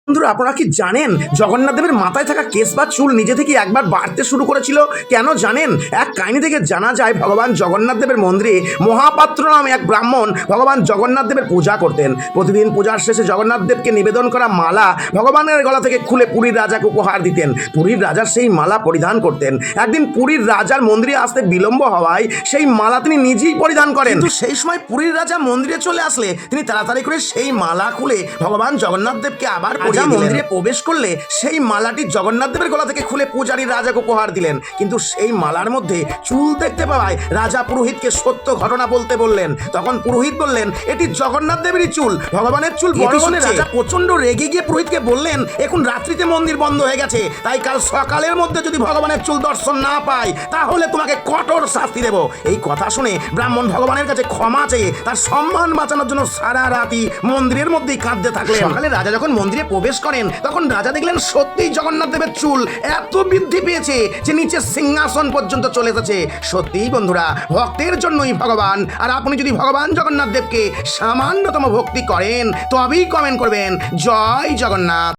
বন্ধুরা, আপনারা কি জানেন জগন্নাথ দেবের মাথায় থাকা কেশ বা চুল নিজে থেকে একবার বাড়তে শুরু করেছিল? কেন জানেন? এক কাহিনী থেকে জানা যায়, ভগবান জগন্নাথ দেবের মন্দিরে মহাপাত্র নামে এক ব্রাহ্মণ ভগবান জগন্নাথ দেবের পূজা করতেন। প্রতিদিন পূজার শেষে জগন্নাথ দেবকে নিবেদন করা মালা ভগবানের গলা থেকে খুলে পুরীর রাজাকে উপহার দিতেন। পুরীর রাজার সেই মালা পরিধান করতেন। একদিন পুরীর রাজার মন্দিরে আসতে বিলম্ব হওয়ায় সেই মালা তিনি নিজেই পরিধান করেন। কিন্তু সেই সময় পুরীর রাজা মন্দিরে চলে আসলে তিনি তাড়াতাড়ি করে সেই মালা খুলে ভগবান জগন্নাথ দেবকে আবার মন্দিরে প্রবেশ করলে সেই মালাটি জগন্নাথ দেবের গলা থেকে খুলে পূজারী রাজাকে উপহার দিলেন। কিন্তু সেই মালার মধ্যে চুল দেখতে পাওয়ায় রাজা পুরোহিতকে সত্য ঘটনা বলতে বললেন। তখন পুরোহিত বললেন, এটি জগন্নাথ দেবেরই চুল, ভগবানের চুল বড় বলে রাজা প্রচন্ড রেগে গিয়ে পুরোহিতকে বললেন, এখন রাত্রিতে মন্দির বন্ধ হয়ে গেছে, তাই কাল সকালের মধ্যে যদি ভগবানের চুল দর্শন না পাই তাহলে তোমাকে কঠোর শাস্তি দেব। এই কথা শুনে ব্রাহ্মণ ভগবানের কাছে ক্ষমা চেয়ে তার সম্মান বাঁচানোর জন্য সারা রাতি মন্দিরের মধ্যেই কাঁদতে থাকলেন। সকালে রাজা যখন মন্দিরে প্রবেশ করেন তখন রাজা দেখলেন সত্যিই জগন্নাথ দেবের চুল এত বৃদ্ধি পেয়েছে যে নিচে সিংহাসন পর্যন্ত চলে এসেছে। সত্যিই বন্ধুরা, ভক্তের জন্যই ভগবান। আর আপনি যদি ভগবান জগন্নাথ দেবকে সামান্যতম ভক্তি করেন তবেই কমেন্ট করবেন জয় জগন্নাথ।